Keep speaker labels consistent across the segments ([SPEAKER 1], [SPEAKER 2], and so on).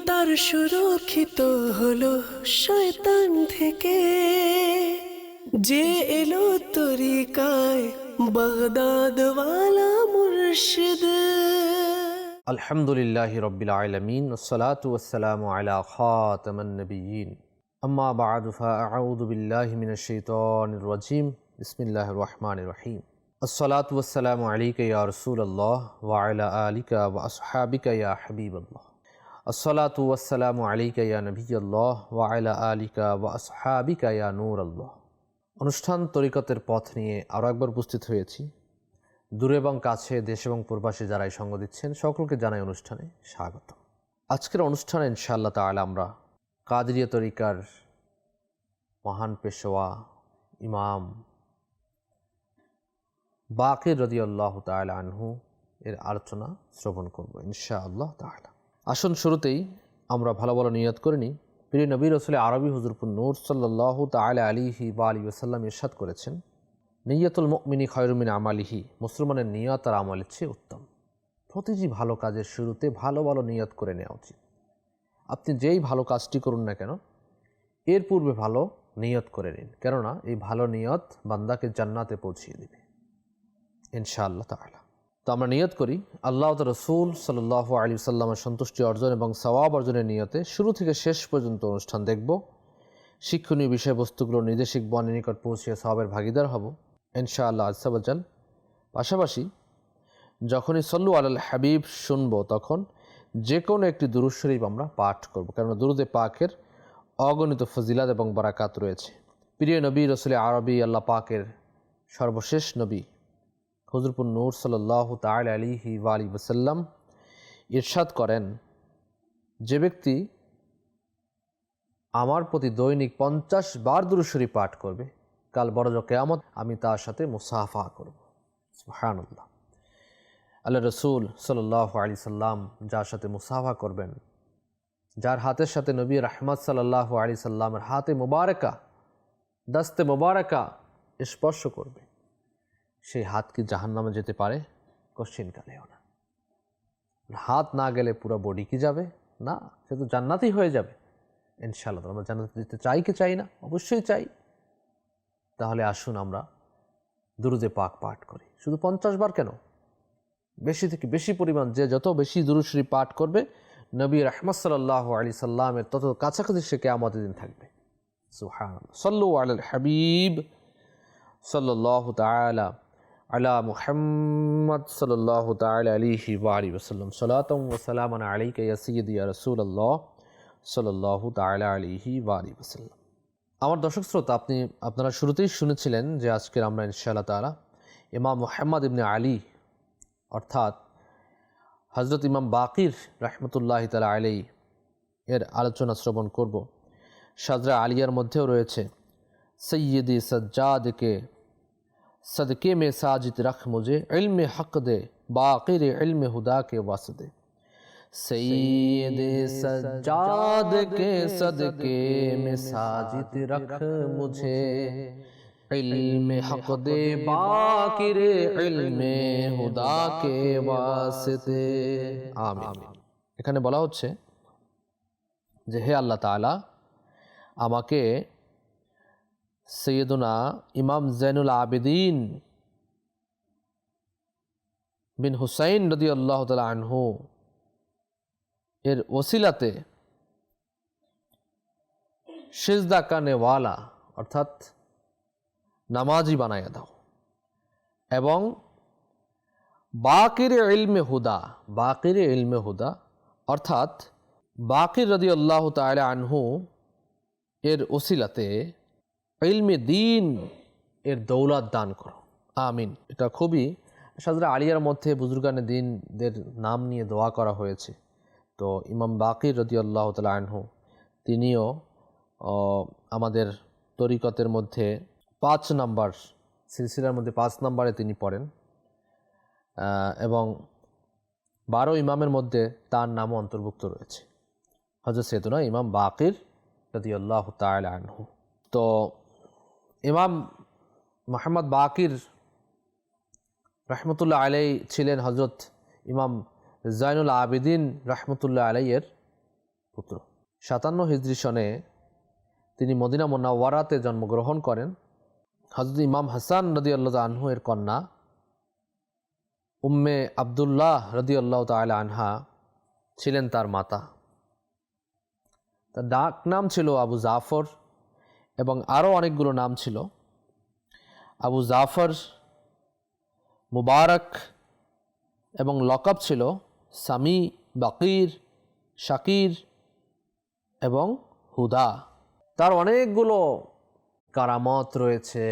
[SPEAKER 1] তার সুরক্ষিত হলো শয়তান থেকে, যে এলো তরিকায় বাগদাদওয়ালা মুর্শিদ।
[SPEAKER 2] আলহামদুলিল্লাহি রব্বিল আলামিন ওয়াসসালাতু ওয়াসসালামু আলা খাতামান নবিয়্যিন আম্মা বা'দু ফাআউযু বিল্লাহি মিনাশ শাইতানির রাজীম বিসমিল্লাহির রহমানির রহিম। আসসালাতু ওয়াসসালামু আলাইকা ইয়া রাসূলুল্লাহ ওয়া আলা আলিকা ওয়া আসহাবিকা ইয়া হাবিবাল্লাহ। আসসালাতু ওয়াসসালামু আলাইকা ইয়া নবিয়্যাল্লাহ ওয়া আলা আলিকা ওয়া আসহাবিকা ইয়া নূরাল্লাহ। অনুষ্ঠান তরিকতের পথ নিয়ে আরও একবার উপস্থিত হয়েছি। দূরে এবং কাছে, দেশ এবং প্রবাসী যারাই সঙ্গ দিচ্ছেন সকলকে জানাই অনুষ্ঠানে স্বাগত। আজকের অনুষ্ঠানে ইনশাআল্লাহ তাআলা আমরা কাদেরিয়া তরিকার মহান পেশোয়া ইমাম বাকির রাদিয়াল্লাহু তাআলা আনহু এর আলোচনা শ্রবণ করব ইনশাআল্লাহ তাআলা। আসুন শুরুতেই আমরা ভালো ভালো নিয়ত করে নিই। প্রিয় নবী রাসূল আরবি হুজুরপুর নূর সাল্লাল্লাহু তাআলা আলাইহি ওয়া আলিহি ওয়াসাল্লাম ইরশাদ করেছেন, নিয়তুল মুমিনি খায়রুম মিন আমালিহি, মুসলমানের নিয়ত আর আমলের চেয়ে উত্তম। প্রতিটি ভালো কাজের শুরুতে ভালো ভালো নিয়ত করে নেওয়া উচিত। আপনি যেই ভালো কাজটি করুন না কেন এর পূর্বে ভালো নিয়ত করে নিন, কেননা এই ভালো নিয়ত বান্দাকে জান্নাতে পৌঁছিয়ে দেবে ইনশাআল্লাহ তাআলা। তো আমরা নিয়ত করি আল্লাহ ও রাসূল সাল্লাল্লাহু আলাইহি ওয়াসাল্লামের সন্তুষ্টি অর্জন এবং সওয়াব অর্জনের নিয়তে শুরু থেকে শেষ পর্যন্ত অনুষ্ঠান দেখব। শিক্ষণীয় বিষয়বস্তুগুলো নিজে শিখব, অন্যের নিকট পৌঁছিয়ে সওয়াবের ভাগিদার হব ইনশাআল্লাহ আজ্জা ওয়া জাল। পাশাপাশি যখনই সল্লু আলাল হাবিব শুনব তখন যে কোনো একটি দুরূদ শরীফ আমরা পাঠ করব, কেননা দুরূদে পাকের অগণিত ফজিলাত এবং বারাকাত রয়েছে। প্রিয় নবী রাসূল আরবি আল্লাহ পাকের সর্বশেষ নবী হুজুরপুর নূর সাল্লাল্লাহু তাআলা আলাইহি ওয়া আলিহি ওয়াসাল্লাম ইরশাদ করেন, যে ব্যক্তি আমার প্রতি দৈনিক 50 বার দুরূদ শরীফ পাঠ করবে, কাল বড় কিয়ামত আমি তার সাথে মুসাফা করব। সুবহানাল্লাহ। আল্লাহ রসুল সাল্লাল্লাহু আলাইহি সাল্লাম যার সাথে মুসাফা করবেন, যার হাতের সাথে নবী রাহমাত সাল্লাল্লাহু আলাইহি সাল্লামের হাতে মুবারকা, দস্তে মুবারকা স্পর্শ করবে, সেই হাত কি জাহান্নামে যেতে পারে? কোশ্চিনকালেও না। হাত না গেলে পুরো বডি কি যাবে? না, সে তো জান্নাতই হয়ে যাবে ইনশাআল্লাহ। আমরা জান্নাতে যেতে চাই কি চাই না? অবশ্যই চাই। তাহলে আসুন আমরা দুরূদে পাক পাঠ করি। শুধু 50 বার কেন, বেশি থেকে বেশি পরিমাণ, যে যত বেশি দুরূদ শরীফ পাঠ করবে নবী রাহমাত সাল্লাল্লাহু আলাইহি সাল্লামের তত কাছাকাছি সে কিয়ামতের দিন থাকবে। সুবহানাল্লাহ। সাল্লু আলাল হাবিব সাল্লাল্লাহু তাআলা আলা মুহাম্মদ সাল্লাল্লাহু তাআলা আলাইহি ওয়া আলিহি ওয়াসাল্লাম। সালাতাম ওয়া সালামান আলাইকা ইয়া সাইয়্যিদি ইয়া রাসূলুল্লাহ সাল্লাল্লাহু তাআলা আলাইহি ওয়া আলিহি ওয়াসাল্লাম। আমার দর্শক শ্রোতা, আপনারা শুরুতেই শুনেছিলেন যে আজকের আমরা ইনশাআল্লাহ তাআলা ইমাম মুহাম্মদ ইবনে আলী অর্থাৎ হযরত ইমাম বাকির রাহমাতুল্লাহি তাআলা আলাইহি এর আলোচনা শ্রবণ করব। শাজরা আলিয়ার মধ্যেও রয়েছে, সৈয়দি সজ্জাদকে সদকে মে সাজিদ রখ মুঝে ইলমে হক দে বাকির ইলমে হুদা के वास्ते। सैयद सज्जाद के सदके में साजिद रख मुझे इल्मे हक दे बाकिर इल्मे হুদা के वास्ते। आमीन। এখানে বলা হচ্ছে যে হে আল্লাহ তাআলা, আমাকে সৈয়দুনা ইমাম জৈনুল আবেদিন বিন হুসাইন রাদিয়াল্লাহু তাআলা আনহু এর ওসিলাতে সিজদা কানেওয়ালা অর্থাৎ নামাজি বানাইয়া দাও, এবং বাকির ইলমে হুদা অর্থাৎ বাকির রাদিয়াল্লাহু তাআলা আনহু এর ওসিলাতে ইলমে দ্বীন এর দৌলত দান করো। আমিন। এটা খুবই শাজরা আলিয়ার মধ্যে বুজুর্গানে দ্বীনদের নাম নিয়ে দোয়া করা হয়েছে। তো ইমাম বাকির রাদিয়াল্লাহু তাআলা আনহু তিনিও আমাদের তরিকতের মধ্যে 5 নাম্বার সিলসিলার মধ্যে 5 নম্বরে তিনি পড়েন, এবং 12 ইমামের মধ্যে তার নামও অন্তর্ভুক্ত রয়েছে, হযরত সৈয়দুনা ইমাম বাকির রাদিয়াল্লাহু তাআলা আনহু। তো ইমাম মুহাম্মদ বাকির রহমতুল্লাহ আলাই ছিলেন হজরত ইমাম জৈনুল আবেদিন রহমতুল্লাহ আলাইয়ের পুত্র। 57 হিজরি সনে তিনি মদিনা মুনাওয়ারাতে জন্মগ্রহণ করেন। হযরত ইমাম হাসান রাদিয়াল্লাহু আনহু এর কন্যা উম্মে আব্দুল্লাহ রাদিয়াল্লাহু তাআলা আনহা ছিলেন তার মাতা। তার ডাক নাম ছিল আবু জাফর এবং আরও অনেকগুলো নাম ছিল। আবু জাফর, মুবারক এবং লকব ছিল সামি, বাকির, শাকির এবং হুদা। তার অনেকগুলো কারামত রয়েছে,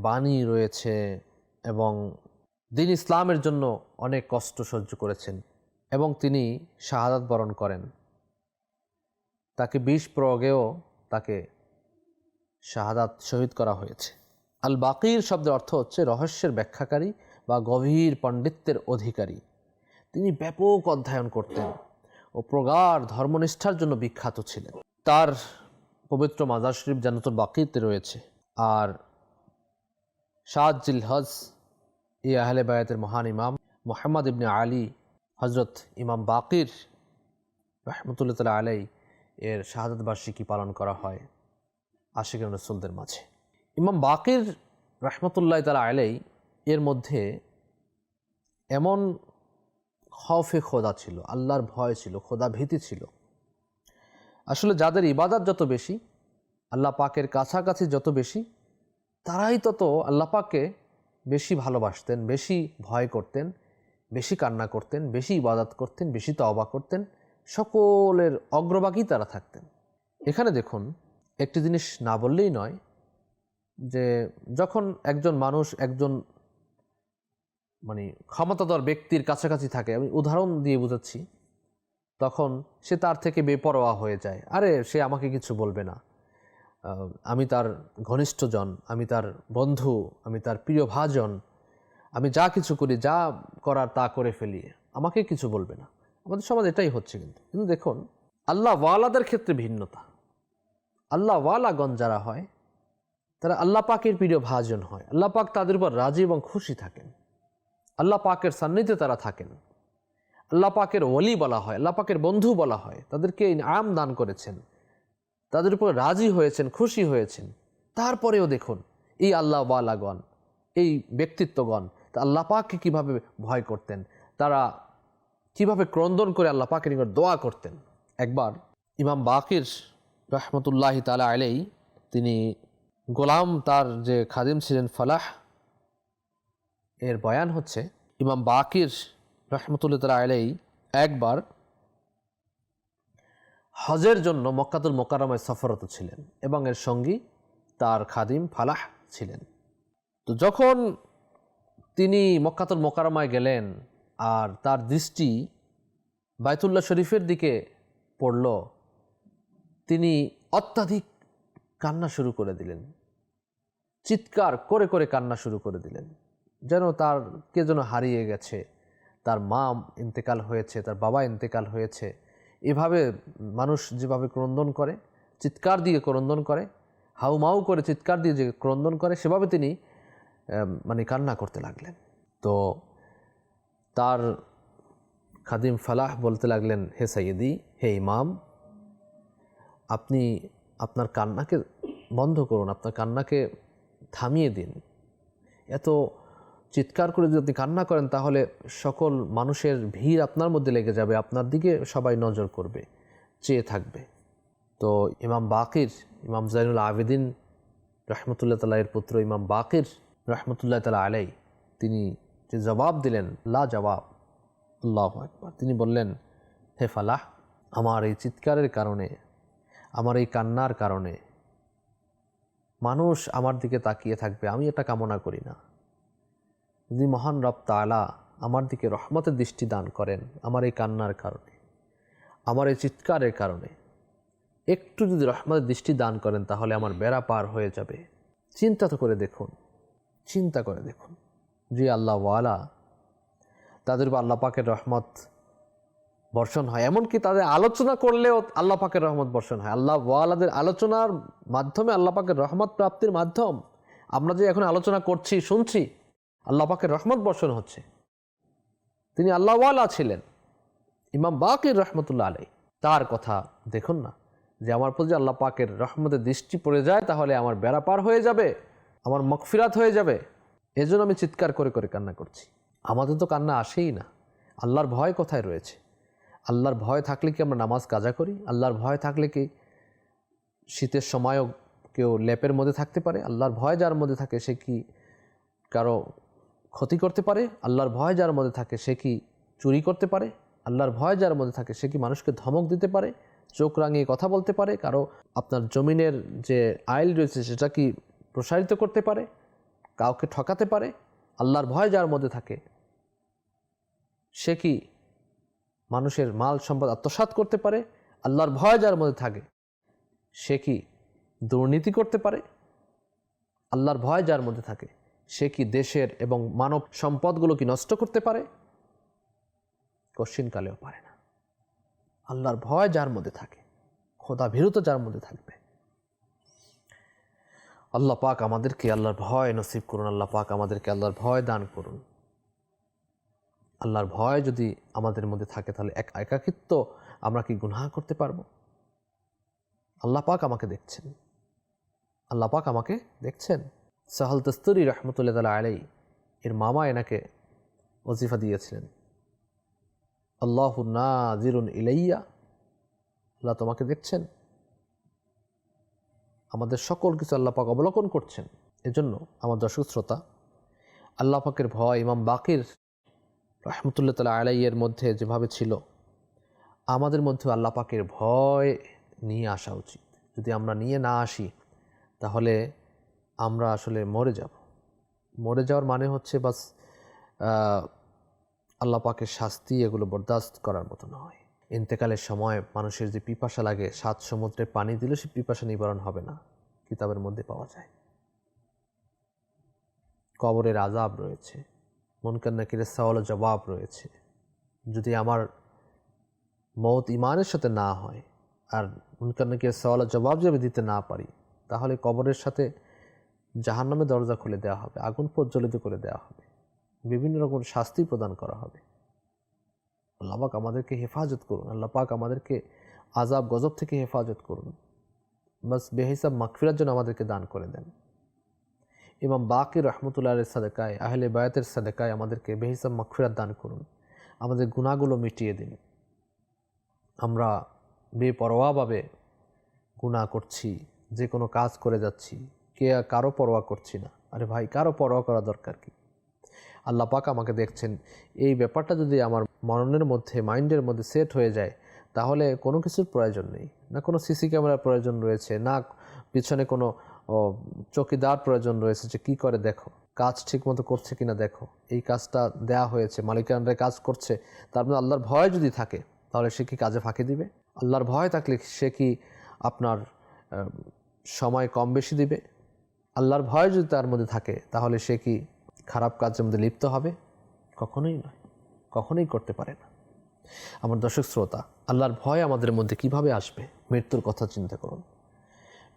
[SPEAKER 2] বাণী রয়েছে এবং দ্বীন ইসলামের জন্য অনেক কষ্ট সহ্য করেছেন এবং তিনি শাহাদাত বরণ করেন। তাকে বিষ প্রয়োগেও তাকে শাহাদাত শহীদ করা হয়েছে। আল বাকির শব্দের অর্থ হচ্ছে রহস্যের ব্যাখ্যাকারী বা গভীর পাণ্ডিত্যের অধিকারী। তিনি ব্যাপক অধ্যয়ন করতেন ও প্রগাঢ় ধর্মনিষ্ঠার জন্য বিখ্যাত ছিলেন। তার পবিত্র মাজার শরীফ জান্নাতুল বাকিতে রয়েছে। আর 7 জিলহজ এই আহলে বায়াতের মহান ইমাম মুহাম্মদ ইবনে আলী হজরত ইমাম বাকির রহমতুল্লাহ তাআলা আলাইহি এর শাহাদাত বার্ষিকী পালন করা হয় আশিকান রাসূলদের মাঝে। ইমাম বাকির রহমতুল্লাহ তাআলা আলাইহি এর মধ্যে এমন খৌফে খোদা ছিল, আল্লাহর ভয় ছিল, খোদা ভীতি ছিল। আসলে যাদের ইবাদত যত বেশি, আল্লাহ পাকের কাছাকাছি যত বেশি, তারাই তত আল্লাহ পাককে বেশি ভালোবাসতেন, বেশি ভয় করতেন, বেশি কান্না করতেন, বেশি ইবাদত করতেন, বেশি তওবা করতেন, সকলের অগ্রভাগী তারা থাকতেন। এখানে দেখুন, একটি জিনিস না বললেই নয় যে যখন একজন মানুষ একজন ক্ষমতাধর ব্যক্তির কাছাকাছি থাকে, আমি উদাহরণ দিয়ে বোঝাচ্ছি, তখন সে তার থেকে বেপরোয়া হয়ে যায়। আরে সে আমাকে কিছু বলবে না, আমি তার ঘনিষ্ঠজন, আমি তার বন্ধু, আমি তার প্রিয় ভাজন, আমি যা কিছু করি, যা করার তা করে ফেলি, আমাকে কিছু বলবে না। আমাদের সমাজ এটাই হচ্ছে। কিন্তু দেখুন, আল্লাহ ওয়ালাদের ক্ষেত্রে ভিন্নতা। আল্লাহ ওয়ালাগণ যারা হয় তারা আল্লাহ পাকের প্রিয় ভাজন হয়, আল্লাহ পাক তাদের উপর রাজি এবং খুশি থাকেন, আল্লাহ পাকের সান্নিধ্যে তারা থাকেন, আল্লাহ পাকের ওলি বলা হয়, আল্লাহ পাকের বন্ধু বলা হয়, তাদেরকে ইনাম দান করেছেন, তাদের উপর রাজি হয়েছেন, খুশি হয়েছেন। তারপরেও দেখুন এই আল্লাহ ওয়ালাগণ, এই ব্যক্তিত্বগণ তা আল্লাহ পাককে কীভাবে ভয় করতেন, তারা কিভাবে ক্রন্দন করে আল্লাহ পাকের নিকট দোয়া করতেন। একবার ইমাম বাকির রহমতুল্লাহি তাআলা আলাইহি তিনি গোলাম, তার যে খাদিম ছিলেন ফালাহ, এর বয়ান হচ্ছে ইমাম বাকির রহমতুল্লাহ তাআলা আলাইহি একবার হজের জন্য মক্কাতুল মুকাররমায় সফররত ছিলেন এবং এর সঙ্গী তার খাদিম ফালাহ ছিলেন। তো যখন তিনি মক্কাতুল মুকাররমায় গেলেন আর তার দৃষ্টি বাইতুল্লাহ শরীফের দিকে পড়ল, তিনি অত্যাধিক কান্না শুরু করে দিলেন, চিৎকার করে করে কান্না শুরু করে দিলেন, যেন তার কে যেন হারিয়ে গেছে, তার মা ইন্তেকাল হয়েছে, তার বাবা ইন্তেকাল হয়েছে। এভাবে মানুষ যেভাবে ক্রন্দন করে, চিৎকার দিয়ে ক্রন্দন করে, হাউমাউ করে চিৎকার দিয়ে যে ক্রন্দন করে, সেভাবে তিনি কান্না করতে লাগলেন। তো তার খাদিম ফালাহ বলতে লাগলেন, হে সাইয়্যিদি, হে ইমাম, আপনি আপনার কান্নাকে বন্ধ করুন, আপনার কান্নাকে থামিয়ে দিন। এত চিৎকার করে যদি আপনি কান্না করেন তাহলে সকল মানুষের ভিড় আপনার মধ্যে লেগে যাবে, আপনার দিকে সবাই নজর করবে, চেয়ে থাকবে। তো ইমাম বাকির, ইমাম জাইনুল আবেদিন রহমতুল্লাহ তাআলা এর পুত্র ইমাম বাকির রহমতুল্লাহ তাআলা আলাইহি তিনি যে জবাব দিলেন, লা জবাব, আল্লাহু আকবার। তিনি বললেন, হে ফালাহ, আমার এই চিৎকারের কারণে, আমার এই কান্নার কারণে মানুষ আমার দিকে তাকিয়ে থাকবে, আমি এটা কামনা করি না। যদি মহান রব তাআলা আমার দিকে রহমতের দৃষ্টি দান করেন, আমার এই কান্নার কারণে, আমার এই চিৎকারের কারণে একটু যদি রহমতের দৃষ্টি দান করেন, তাহলে আমার বেড়া পার হয়ে যাবে। চিন্তা করে দেখুন, যে আল্লাহ ওয়ালা, তাদের উপর আল্লাহ পাকের রহমত বর্ষণ হয়। এমনকি তাদের আলোচনা করলেও আল্লাহ পাকের রহমত বর্ষণ হয়। আল্লাহ ওয়ালাদের আলোচনার মাধ্যমে আল্লাহ পাকের রহমত প্রাপ্তির মাধ্যম। আমরা যে এখন আলোচনা করছি, শুনছি, আল্লাহ পাকের রহমত বর্ষণ হচ্ছে। তিনি আল্লাহ ওয়ালা ছিলেন, ইমাম বাকির রহমতুল্লাহ আলাইহি। তার কথা দেখুন না, যে আমার প্রতি আল্লাহ পাকের রহমতের দৃষ্টি পড়ে যায় তাহলে আমার বেড়া পার হয়ে যাবে, আমার মাগফিরাত হয়ে যাবে, এজন্য আমি চিৎকার করে করে কান্না করছি। আমাদের তো কান্না আসেই না। আল্লাহর ভয় কোথায় রয়েছে? আল্লাহর ভয় থাকলে কি আমরা নামাজ কাজা করি? আল্লাহর ভয় থাকলে কি শীতের সময়ও কেউ লেপের মধ্যে থাকতে পারে? আল্লাহর ভয় যার মধ্যে থাকে সে কি কারো ক্ষতি করতে পারে? আল্লাহর ভয় যার মধ্যে থাকে সে কি চুরি করতে পারে? আল্লাহর ভয় যার মধ্যে থাকে সে কি মানুষকে ধমক দিতে পারে, চোখ রাঙিয়ে কথা বলতে পারে, কারো আপনার জমিনের যে আইল রয়েছে সেটা কি প্রসারিত করতে পারে, কাউকে ঠকাতে পারে? আল্লাহর ভয় যার মধ্যে থাকে সে কি মানুষের মাল সম্পদ আত্মসাৎ করতে পারে? আল্লাহর ভয় যার মধ্যে থাকে সে কি দুর্নীতি করতে পারে? আল্লাহর ভয় যার মধ্যে থাকে সে কি দেশের এবং মানব সম্পদগুলো কি নষ্ট করতে পারে? কশ্চিনকালেও পারে না। আল্লাহর ভয় যার মধ্যে থাকে, খোদা ভীরুত যার মধ্যে থাকবে। আল্লাহ পাক আমাদেরকে আল্লাহর ভয় নসিব করুন। আল্লাহ পাক আমাদেরকে আল্লাহর ভয় দান করুন। আল্লাহর ভয় যদি আমাদের মধ্যে থাকে তাহলে একাকিত্ব আমরা কি গুনাহ করতে পারবো? আল্লাহ পাক আমাকে দেখছেন, আল্লাহ পাক আমাকে দেখছেন। সাহল তস্তুরি রহমতুল্লাহ তাআলা আলাইহি এর মামা এনাকে ওজিফা দিয়েছিলেন, আল্লাহু নাজিরুন ইলাইয়া, আল্লাহ তোমাকে দেখছেন। আমাদের সকল কিছু আল্লাহ পাক অবলোকন করছেন। এজন্য আমার দর্শক শ্রোতা, আল্লাহ পাকের ভয় ইমাম বাকির রহমতুল্লাহ তাআলা আলাইহি এর মধ্যে যেভাবে ছিল, আমাদের মধ্যে আল্লাহ পাকের ভয় নিয়ে আসা উচিত। যদি আমরা নিয়ে না আসি তাহলে আমরা আসলে মরে যাব। মরে যাওয়ার মানে হচ্ছে বাস আল্লাহ পাকের শাস্তি এগুলো বরদাস্ত করার মতো নয়। ইন্তেকালের সময় মানুষের যে পিপাসা লাগে, 7 সমুদ্রে পানি দিলে সে পিপাসা নিবারণ হবে না, কিতাবের মধ্যে পাওয়া যায়। কবরের আযাব রয়েছে, মুনকার নাকিরের সওয়াল ও জবাব রয়েছে। যদি আমার মওত ঈমানের সাথে না হয় আর মুনকার নাকিরের সওয়াল ও জবাব যদি দিতে না পারি, তাহলে কবরের সাথে জাহান্নামের দরজা খুলে দেওয়া হবে, আগুন প্রজ্বলিত করে দেওয়া হবে, বিভিন্ন রকম শাস্তি প্রদান করা হবে। আল্লাহ পাক আমাদেরকে হেফাজত করুন। আল্লাহ পাক আমাদেরকে আযাব গজব থেকে হেফাজত করুন। বাস বেহিসাব মাগফিরাত যেন আমাদেরকে দান করে দেন। ইমাম বাকির রহমতুল্লাহ আলাইহির সাদাকায়, আহলে বায়াতের সাদাকায় আমাদেরকে বেহিসাব মাগফিরাত দান করুন। আমাদের গুনাহগুলো মিটিয়ে দিন। আমরা বেপরোয়াভাবে গুনাহ করছি, যে কোনো কাজ করে যাচ্ছি, কারো পরোয়া করছি না। আরে ভাই, কারো পরোয়া করা দরকার কি? আল্লাহ পাক আমাকে দেখছেন। এই ব্যাপারটা যদি আমার মননের মধ্যে, মাইন্ডের মধ্যে সেট হয়ে যায়, তাহলে কোনো কিছুর প্রয়োজন নেই। না কোনো সিসি ক্যামেরার প্রয়োজন রয়েছে, না পিছনে কোনো চৌকিদার প্রয়োজন রয়েছে যে কি করে দেখো, কাজ ঠিকমতো করছে কিনা দেখো। এই কাজটা দেয়া হয়েছে, মালিকানরা কাজ করছে, তার মধ্যে আল্লাহর ভয় যদি থাকে তাহলে সে কি কাজে ফাঁকি দিবে? আল্লাহর ভয় থাকলে সে কি আপনার সময় কম বেশি দিবে? আল্লাহর ভয় যদি তার মধ্যে থাকে তাহলে সে কি খারাপ কাজের মধ্যে লিপ্ত হবে? কখনোই নয়, কখনোই করতে পারে না। আমার দর্শক শ্রোতা, আল্লাহর ভয় আমাদের মধ্যে কিভাবে আসবে? মৃত্যুর কথা চিন্তা করুন,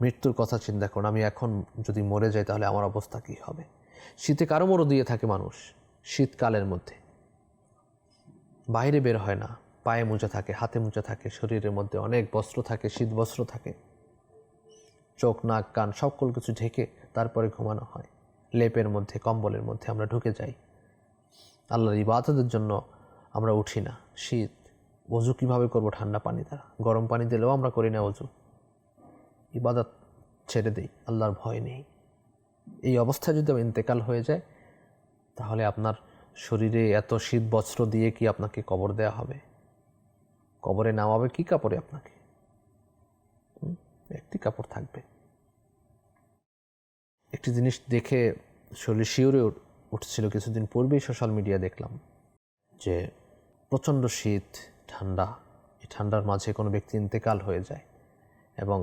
[SPEAKER 2] মৃত্যুর কথা চিন্তা করুন। আমি এখন যদি মরে যাই তাহলে আমার অবস্থা কী হবে? শীতে কারো মরো দিয়ে থাকে মানুষ, শীতকালের মধ্যে বাইরে বের হয় না, পায়ে মোজা থাকে, হাতে মোজা থাকে, শরীরের মধ্যে অনেক বস্ত্র থাকে, শীত বস্ত্র থাকে, চোখ নাক কান সকল কিছু ঢেকে তারপরে ঘুমানো হয়। লেপের মধ্যে, কম্বলের মধ্যে আমরা ঢুকে যাই। আল্লাহর ইবাদতের জন্য আমরা উঠি না। শীত, ওযু কীভাবে করব? ঠান্ডা পানি দ্বারা। গরম পানি দিলেও আমরা করি না ওযু, ইবাদত ছেড়ে দেই, আল্লাহর ভয় নেই। এই অবস্থায় যদি ইন্তেকাল হয়ে যায় তাহলে আপনার শরীরে এত শীত বস্ত্র দিয়ে কি আপনাকে কবর দেয়া হবে? কবরে নামাবে কি কাপড়ে আপনাকে? একটি কাপড় থাকবে। একটি জিনিস দেখে শরীর শিউরে উঠছিল কিছুদিন পূর্বেই, সোশ্যাল মিডিয়া দেখলাম যে প্রচণ্ড শীত, ঠান্ডা, এই ঠান্ডার মাঝে কোনো ব্যক্তি ইন্তেকাল হয়ে যায় এবং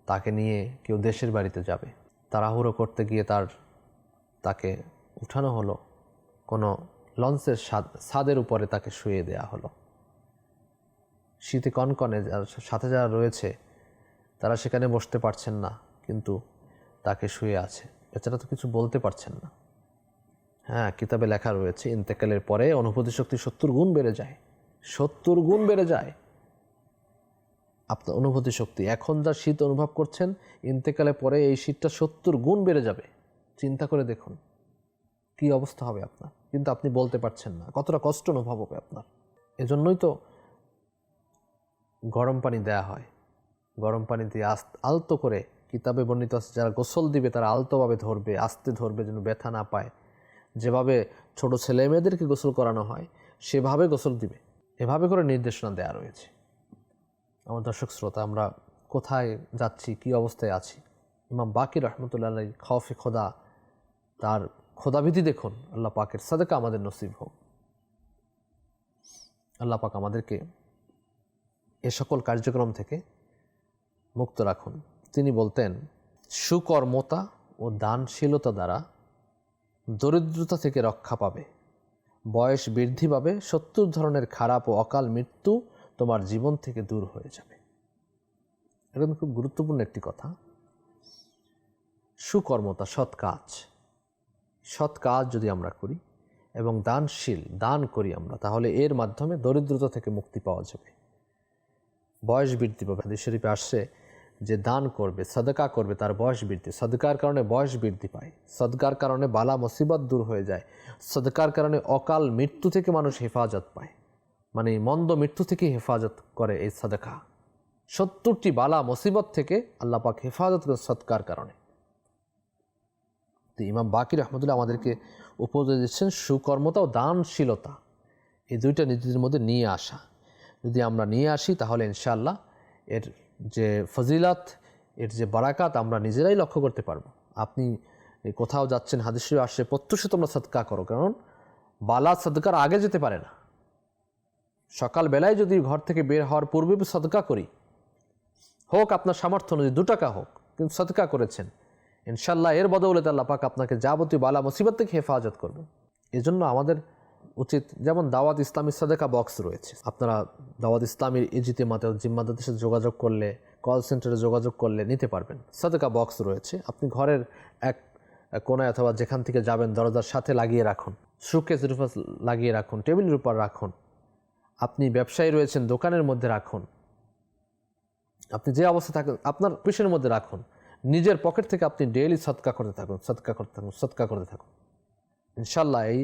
[SPEAKER 2] তাকে নিয়ে কেউ দেশের বাড়িতে যাবে, তাড়াহুড়ো করতে গিয়ে তাকে উঠানো হলো, কোনো লঞ্চের ছাদের উপরে তাকে শুয়ে দেয়া হলো। শীতে কনকনে, সাথে যারা রয়েছে তারা সেখানে বসতে পারছেন না, কিন্তু তাকে শুয়ে আছে। বেচারা তো কিছু বলতে পারছেন না। হ্যাঁ, কিতাবে লেখা রয়েছে ইন্তেকালের পরে অনুভূতি শক্তি 70 গুণ বেড়ে যায়, 70 গুণ বেড়ে যায়। আপনার অনুভূতি শক্তি, এখন যা শীত অনুভব করছেন, ইন্তেকালে পরে এই শীতটা 70 গুণ বেড়ে যাবে। চিন্তা করে দেখুন কি অবস্থা হবে আপনার, কিন্তু আপনি বলতে পারছেন না, কতটা কষ্ট অনুভব হবে আপনার। এজন্যই তো গরম পানি দেয়া হয়, গরম পানি দিয়ে আলতো করে, কিতাবে বর্ণিত আছে যারা গোসল দিবে তারা আলতোভাবে ধরবে, আস্তে ধরবে যেন ব্যথা না পায়। যেভাবে ছোট ছেলে মেয়েদেরকে গোসল করানো হয় সেভাবে গোসল দিবে, এভাবে করে নির্দেশনা দেওয়া রয়েছে। আমার দর্শক শ্রোতা, আমরা কোথায় যাচ্ছি, কি অবস্থায় আছি? ইমাম বাকির রহমতুল্লাহ আলাইহি খাউফে খোদা, তার খোদাভীতি দেখুন। আল্লাহ পাকের সাদেকা আমাদের নসিব হোক। আল্লাহ পাক আমাদেরকে এ সকল কার্যক্রম থেকে মুক্ত রাখুন। তিনি বলতেন, সুকর্মতা ও দানশীলতা দ্বারা দরিদ্রতা থেকে রক্ষা পাবে, বয়স বৃদ্ধি পাবে, 70 ধরনের খারাপ ও অকাল মৃত্যু তোমার জীবন থেকে দূর হয়ে যাবে। এটা খুব গুরুত্বপূর্ণ একটি কথা। সুকর্মতা, সৎ কাজ যদি আমরা করি এবং দান করি আমরা, তাহলে এর মাধ্যমে দরিদ্রতা থেকে মুক্তি পাওয়া যাবে, বয়স বৃদ্ধি পাবে। হাদিস শরীফে আসছে যে দান করবে, সাদকা করবে, তার বয়স বৃদ্ধি, সাদকার কারণে বয়স বৃদ্ধি পায়, সাদকার কারণে বালা মুসিবত দূর হয়ে যায়, সাদকার কারণে অকাল মৃত্যু থেকে মানুষ হেফাজত পায়, মানে মন্দ মৃত্যু থেকে হেফাজত করে এই সাদকা। 70টি বালা মুসিবত থেকে আল্লাহ পাক হেফাজত করে সৎকার কারণে। তো ইমাম বাকির রহমতুল্লাহ আমাদেরকে উপদেশ দিচ্ছেন সুকর্মতা ও দানশীলতা, এই দুইটা নিজেদের মধ্যে নিয়ে আসা। যদি আমরা নিয়ে আসি তাহলে ইনশাআল্লাহ এর যে ফজিলত, এর যে বারাকাত আমরা নিজেরাই লক্ষ্য করতে পারবো। আপনি কোথাও যাচ্ছেন, হাদিস শরীফে আসছে প্রত্যুষে তোমরা সদকা করো, কারণ বালা সদকার আগে যেতে পারে না। সকালবেলায় যদি ঘর থেকে বের হওয়ার পূর্বে সদকা করি, হোক আপনার সামর্থ্য অনুযায়ী 2 টাকা হোক, কিন্তু সদকা করেছেন, ইনশাল্লাহ এর বদৌলতে আল্লাহ পাক আপনাকে যাবতীয় বালা মুসিবত থেকে হেফাজত করবে। এজন্য আমাদের উচিত, যেমন দাওয়াত ইসলামী সাদেকা বক্স রয়েছে, আপনারা দাওয়াত ইসলামীর ইজতিমাতে জিম্মাদারদের সাথে যোগাযোগ করলে, কল সেন্টারে যোগাযোগ করলে নিতে পারবেন। সাদেকা বক্স রয়েছে, আপনি ঘরের এক কোনায় অথবা যেখান থেকে যাবেন দরজার সাথে লাগিয়ে রাখুন, শোকেসের উপর লাগিয়ে রাখুন, টেবিলের উপর রাখুন, আপনি ব্যবসায়ী রয়েছেন দোকানের মধ্যে রাখুন, আপনি যে অবস্থা থাকেন আপনার অফিসের মধ্যে রাখুন, নিজের পকেট থেকে আপনি ডেইলি সদকা করতে থাকুন। ইনশাল্লাহ এই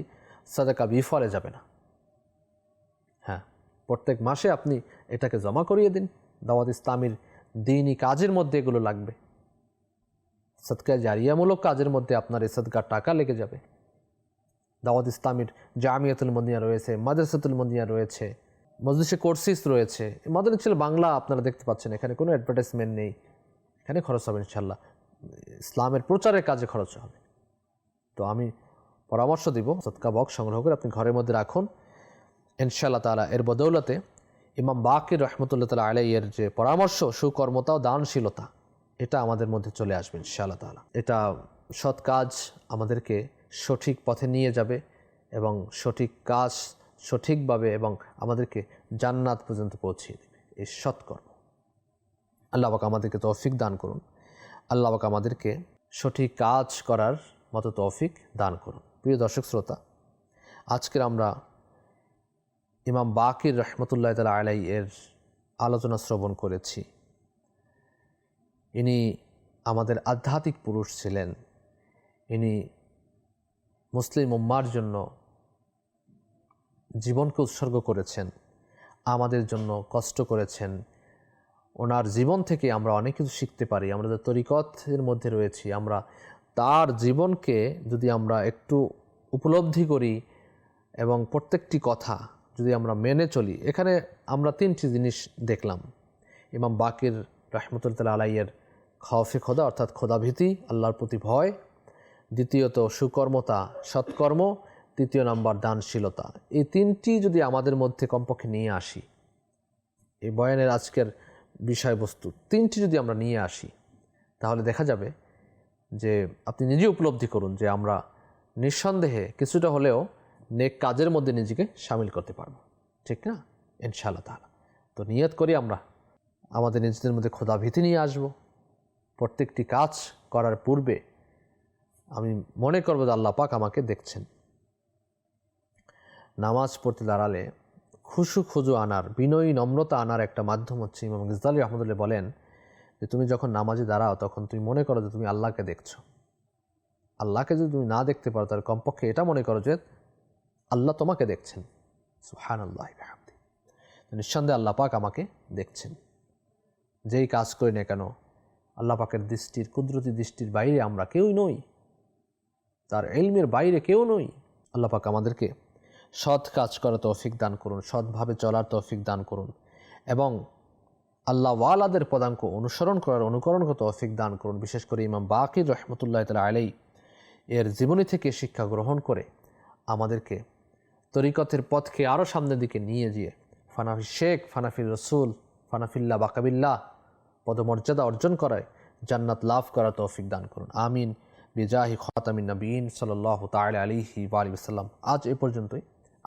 [SPEAKER 2] সাদাকা বিফলে যাবে না। হ্যাঁ, প্রত্যেক মাসে আপনি এটাকে জমা করিয়ে দিন। দাওয়াত ইসলামীর দ্বীনি কাজের মধ্যে এগুলো লাগবে, সদকা জারিয়ামূলক কাজের মধ্যে আপনার এই সদকার টাকা লেগে যাবে। দাওয়াত ইসলামীর জামিয়াতুল মদিনা রয়েছে, মাদ্রাসাতুল মদিনা রয়েছে, মজলিসে কোর্সিস রয়েছে। মাদারিসুল বাংলা আপনারা দেখতে পাচ্ছেন, এখানে কোনো অ্যাডভার্টাইজমেন্ট নেই, এখানে খরচ হবে ইনশাল্লাহ, ইসলামের প্রচারের কাজে খরচ হবে। তো আমি পরামর্শ দিব, সদকা বক্স সংগ্রহ করে আপনি ঘরের মধ্যে রাখুন। ইনশাআল্লাহ তাআলা এর বদৌলতে ইমাম বাকির রহমতুল্লাহ তাআলা আলাইহির যে পরামর্শ, সুকর্মতা ও দানশীলতা, এটা আমাদের মধ্যে চলে আসবে ইনশাআল্লাহ তাআলা। এটা সৎ কাজ আমাদেরকে সঠিক পথে নিয়ে যাবে এবং সঠিক কাজ সঠিকভাবে এবং আমাদেরকে জান্নাত পর্যন্ত পৌঁছিয়ে দেবে, এই সৎকর্ম। আল্লাহ পাক আমাদেরকে তৌফিক দান করুন, আল্লাহ পাক আমাদেরকে সঠিক কাজ করার মতো তৌফিক দান করুন। প্রিয় দর্শক শ্রোতা, আজকের আমরা ইমাম বাকির রহমতুল্লাহ তাআলা আলাইহি এর আলোচনা শ্রবণ করেছি। ইনি আমাদের আধ্যাত্মিক পুরুষ ছিলেন, ইনি মুসলিম উম্মার জন্য জীবনকে উৎসর্গ করেছেন, আমাদের জন্য কষ্ট করেছেন। ওনার জীবন থেকে আমরা অনেক কিছু শিখতে পারি। আমরা যে তরিকতের মধ্যে রয়েছি, আমরা তার জীবনকে যদি আমরা একটু উপলব্ধি করি এবং প্রত্যেকটি কথা যদি আমরা মেনে চলি, এখানে আমরা 3টি জিনিস দেখলাম। ইমাম বাকির রহমতুল্লাহ আলাইহির খাউফে খোদা, অর্থাৎ খোদাভীতি, আল্লাহর প্রতি ভয়, দ্বিতীয়ত সুকর্মতা, সৎকর্ম, তৃতীয় নাম্বার দানশীলতা। এই 3টি যদি আমাদের মধ্যে কমপক্ষে নিয়ে আসি, এই বয়ানের আজকের বিষয়বস্তু 3টি যদি আমরা নিয়ে আসি, তাহলে দেখা যাবে যে আপনি নিজে উপলব্ধি করুন যে আমরা নিঃসন্দেহে কিছুটা হলেও নেক কাজের মধ্যে নিজেকে সামিল করতে পারবো, ঠিক না? ইনশাআল্লাহ তাআলা। তো নিয়ত করি আমরা আমাদের নিজেদের মধ্যে খোদাভীতি নিয়ে আসব। প্রত্যেকটি কাজ করার পূর্বে আমি মনে করব যে আল্লাহ পাক আমাকে দেখছেন। নামাজ পড়তে দাঁড়ালে খুশু খুজু আনার, বিনয়ী নম্রতা আনার একটা মাধ্যম হচ্ছে, ইমাম গজদালী রহমতুল্লাহ বলেন যে তুমি যখন নামাজে দাঁড়াও তখন তুমি মনে করো যে তুমি আল্লাহকে দেখছো। আল্লাহকে যদি তুমি না দেখতে পারো তার কমপক্ষে এটা মনে করো যে আল্লাহ তোমাকে দেখছেন। সুবহানাল্লাহ ওয়া বিহামদিহি, নিঃসন্দেহে আল্লাহ পাক আমাকে দেখছেন। যেই কাজ করি না কেন আল্লাহ পাকের দৃষ্টির, কুদরতি দৃষ্টির বাইরে আমরা কেউই নই, তার ইলমের বাইরে কেউ নই। আল্লাহ পাক আমাদেরকে সৎ কাজ করার তৌফিক দান করুন, সৎভাবে চলার তৌফিক দান করুন এবং আল্লাহ ওয়ালাদের পদাঙ্ক অনুসরণ করার, অনুকরণ করার তৌফিক দান করুন। বিশেষ করে ইমাম বাকির রহমতুল্লাহ তাআলা আলাইহি এর জীবনী থেকে শিক্ষা গ্রহণ করে আমাদেরকে তরিকতের পথকে আরও সামনের দিকে নিয়ে গিয়ে ফানাফি শেখ, ফানাফির রসুল, ফানাফিল্লাহ বাকাবিল্লাহ পদমর্যাদা অর্জন করায় জান্নাত লাভ করার তৌফিক দান করুন। আমিন বিজাহি খাতামিন নবীন সাল্লাল্লাহু তাআলা আলাইহি ওয়া আলিহি ওয়াসাল্লাম। আজ এ পর্যন্তই।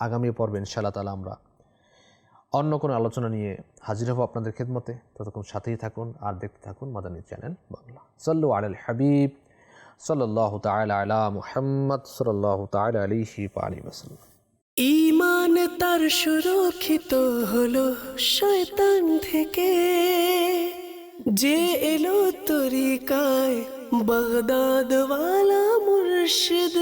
[SPEAKER 2] আগামী পর্বে ইনশাআল্লাহ তাআলা আমরা অন্য কোনো আলোচনা নিয়ে হাজির হব আপনাদের খেদমতে। ততক্ষণ সাথেই থাকুন আর দেখতে থাকুন মাদানী চ্যানেল বাংলা। সাল্লু আলাল হাবিব সাল্লাল্লাহু তাআলা আলা মুহাম্মদ সাল্লাল্লাহু তাআলা আলাইহি ওয়া আলিহি ওয়াসাল্লাম।
[SPEAKER 1] ঈমান তার সুরক্ষিত হলো শয়তান থেকে, যে এলো তরিকায় বাগদাদ ওয়ালা মুর্শিদ।